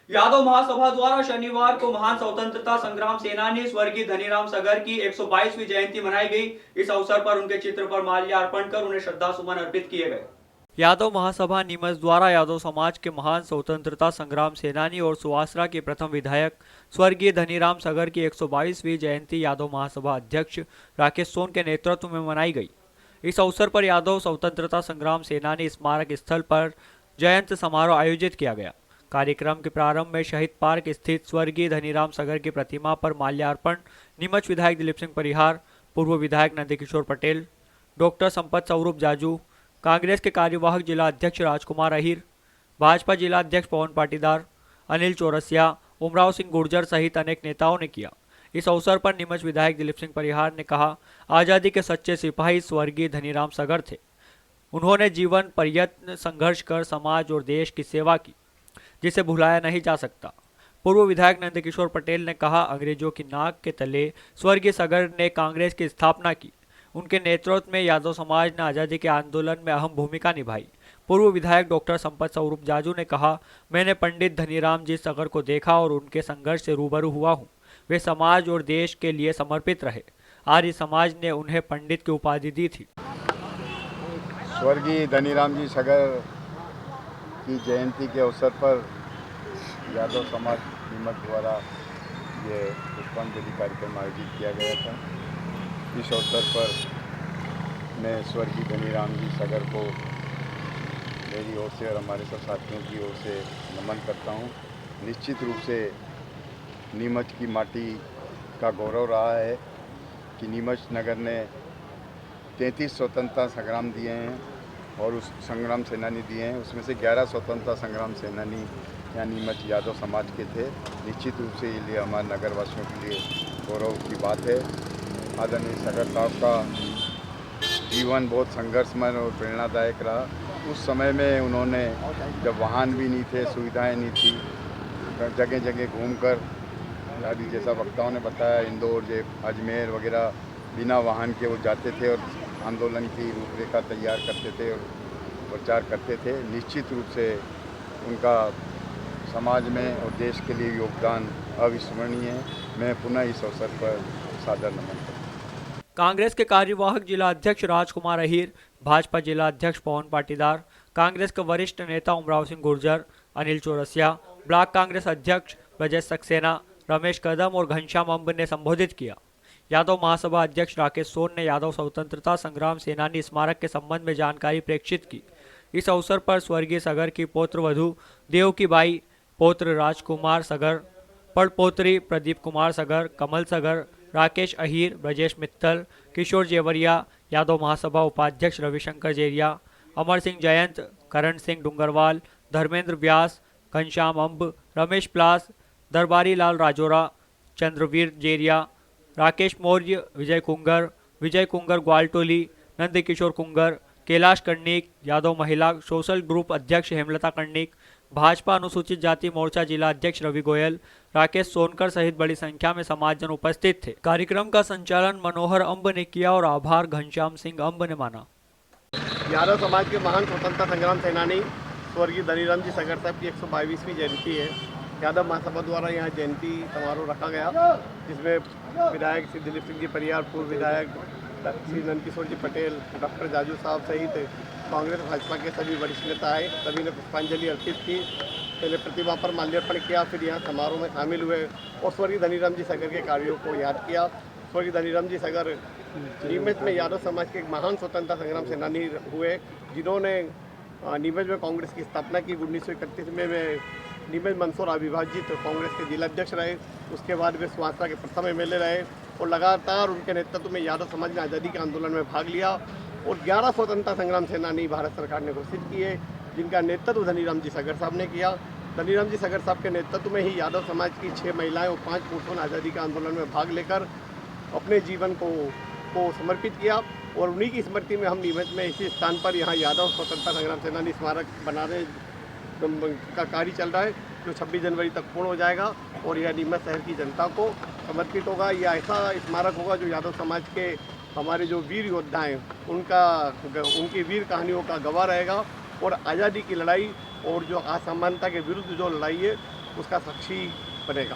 यादव महासभा द्वारा शनिवार को महान स्वतंत्रता संग्राम सेनानी स्वर्गीय धनीराम सगर की 122वीं जयंती मनाई गई। इस अवसर पर उनके चित्र पर माल्यार्पण कर उन्हें श्रद्धा सुमन अर्पित किए गए। यादव महासभा नीमच द्वारा यादव समाज के महान स्वतंत्रता संग्राम सेनानी और सुवासरा के प्रथम विधायक स्वर्गीय धनीराम सगर की 122वीं जयंती यादव महासभा अध्यक्ष राकेश सोन के नेतृत्व में मनाई गई। इस अवसर पर यादव स्वतंत्रता संग्राम सेनानी स्मारक स्थल पर जयंती समारोह आयोजित किया गया। कार्यक्रम के प्रारंभ में शहीद पार्क स्थित स्वर्गीय धनीराम सगर की प्रतिमा पर माल्यार्पण नीमच विधायक दिलीप सिंह परिहार, पूर्व विधायक नंदकिशोर पटेल, डॉक्टर संपत स्वरूप जाजू, कांग्रेस के कार्यवाहक जिला अध्यक्ष राजकुमार अहिर, भाजपा जिला अध्यक्ष पवन पाटीदार, अनिल चौरसिया, उमराव सिंह गुर्जर सहित अनेक नेताओं ने किया। इस अवसर पर नीमच विधायक दिलीप सिंह परिहार ने कहा, आज़ादी के सच्चे सिपाही स्वर्गीय धनीराम सगर थे। उन्होंने जीवन पर्यंत संघर्ष कर समाज और देश की सेवा की, जिसे भुलाया नहीं जा सकता। पूर्व विधायक नंदकिशोर पटेल ने कहा, अंग्रेजों की नाक के तले स्वर्गीय सगर ने कांग्रेस की स्थापना की। उनके नेतृत्व में यादव समाज ने आज़ादी के आंदोलन में अहम भूमिका निभाई। पूर्व विधायक डॉक्टर संपत स्वरूप जाजू ने कहा, मैंने पंडित धनीराम जी सगर को देखा और उनके संघर्ष से रूबरू हुआ हूँ। वे समाज और देश के लिए समर्पित रहे। आर्य समाज ने उन्हें पंडित की उपाधि दी थी। स्वर्गीय धनीराम जी सगर की जयंती के अवसर पर यादव समाज नीमच द्वारा ये पुष्पांजलि कार्यक्रम आयोजित किया गया था। इस अवसर पर मैं स्वर्गीय धनीराम जी सगर को मेरी ओर से और हमारे सब साथियों की ओर से नमन करता हूँ। निश्चित रूप से नीमच की माटी का गौरव रहा है कि नीमच नगर ने 33 स्वतंत्रता संग्राम दिए हैं और उस संग्राम सेनानी दिए हैं, उसमें से 11 स्वतंत्रता संग्राम सेनानी यहाँ नीमच यादव समाज के थे। निश्चित रूप से ये लिए हमारे नगरवासियों के लिए गौरव की बात है। आदरणीय सगर साहब का जीवन बहुत संघर्षमय और प्रेरणादायक रहा। उस समय में उन्होंने, जब वाहन भी नहीं थे, सुविधाएं नहीं थी, जगह जगह घूमकर, आदि जैसा वक्ताओं ने बताया, इंदौर, अजमेर वगैरह बिना वाहन के वो जाते थे और आंदोलन की रूपरेखा तैयार करते थे और प्रचार करते थे। निश्चित रूप से उनका समाज में और देश के लिए योगदान अविस्मरणीय है। मैं पुनः इस अवसर पर सादर नमन करता हूं। कांग्रेस के कार्यवाहक जिला अध्यक्ष राजकुमार अहिर, भाजपा जिला अध्यक्ष पवन पाटीदार, कांग्रेस के वरिष्ठ नेता उमराव सिंह गुर्जर, अनिल चौरसिया, ब्लॉक कांग्रेस अध्यक्ष ब्रजेश सक्सेना, रमेश कदम और घनश्याम अंब ने संबोधित किया। यादव महासभा अध्यक्ष राकेश सोन ने यादव स्वतंत्रता संग्राम सेनानी स्मारक के संबंध में जानकारी प्रेषित की। इस अवसर पर स्वर्गीय सगर की पौत्र वधू देवकी बाई, पौत्र राजकुमार सगर, पड़पोत्री प्रदीप कुमार सगर, कमल सगर, राकेश अहिर, ब्रजेश मित्तल, किशोर जेवरिया, यादव महासभा उपाध्यक्ष रविशंकर जेरिया, अमर सिंह जयंत, करण सिंह डूंगरवाल, धर्मेंद्र व्यास, घनश्याम अंब, रमेश प्लास, दरबारी लाल राजोरा, चंद्रवीर जेरिया, राकेश मौर्य, विजय कुंगर ग्वालटोली, नंदकिशोर कुंगर, कैलाश कर्णिक, यादव महिला सोशल ग्रुप अध्यक्ष हेमलता कर्णिक, भाजपा अनुसूचित जाति मोर्चा जिला अध्यक्ष रवि गोयल, राकेश सोनकर सहित बड़ी संख्या में समाजजन उपस्थित थे। कार्यक्रम का संचालन मनोहर अंब ने किया और आभार घनश्याम सिंह अंब ने माना। यादव समाज के महान स्वतंत्रता संग्राम सेनानी स्वर्गीय धनीराम जी सगर साहब की 122वीं जयंती है। यादव महासभा द्वारा यहाँ जयंती समारोह रखा गया, जिसमें विधायक श्री दिलीप सिंह जी परिहार, पूर्व विधायक श्री नंदकिशोर जी पटेल, डॉक्टर जाजू साहब सहित कांग्रेस भाजपा के सभी वरिष्ठ नेता आए। सभी ने पुष्पांजलि अर्पित की, पहले प्रतिमा पर माल्यार्पण किया, फिर यहाँ समारोह में शामिल हुए और स्वर्गीय धनीराम जी सगर के कार्यों को याद किया। स्वर्गीय धनीराम जी सगर नीमच में यादव समाज के एक महान स्वतंत्रता संग्राम सेनानी हुए, जिन्होंने नीमच में कांग्रेस की स्थापना की। 1931 में नीमच मंदसौर अविभाजित कांग्रेस के जिलाध्यक्ष रहे। उसके बाद वे सुवासरा के प्रथम एमएलए रहे और लगातार उनके नेतृत्व में यादव समाज ने आज़ादी के आंदोलन में भाग लिया और 11 स्वतंत्रता संग्राम सेनानी भारत सरकार ने घोषित किए, जिनका नेतृत्व धनीराम जी सगर साहब ने किया। धनीराम जी सगर साहब के नेतृत्व में ही यादव समाज की 6 महिलाएं और 5 पुरुषों ने आज़ादी के आंदोलन में भाग लेकर अपने जीवन को समर्पित किया और उन्हीं की स्मृति में हम नीमच में इसी स्थान पर यहाँ यादव स्वतंत्रता संग्राम सेनानी स्मारक बनाने का कार्य चल रहा है, जो 26 जनवरी तक पूर्ण हो जाएगा और यह नीमच शहर की जनता को समर्पित होगा। यह ऐसा स्मारक होगा जो यादव समाज के हमारे जो वीर योद्धा हैं उनकी वीर कहानियों का गवाह रहेगा और आज़ादी की लड़ाई और जो असमानता के विरुद्ध जो लड़ाई है उसका साक्षी बनेगा।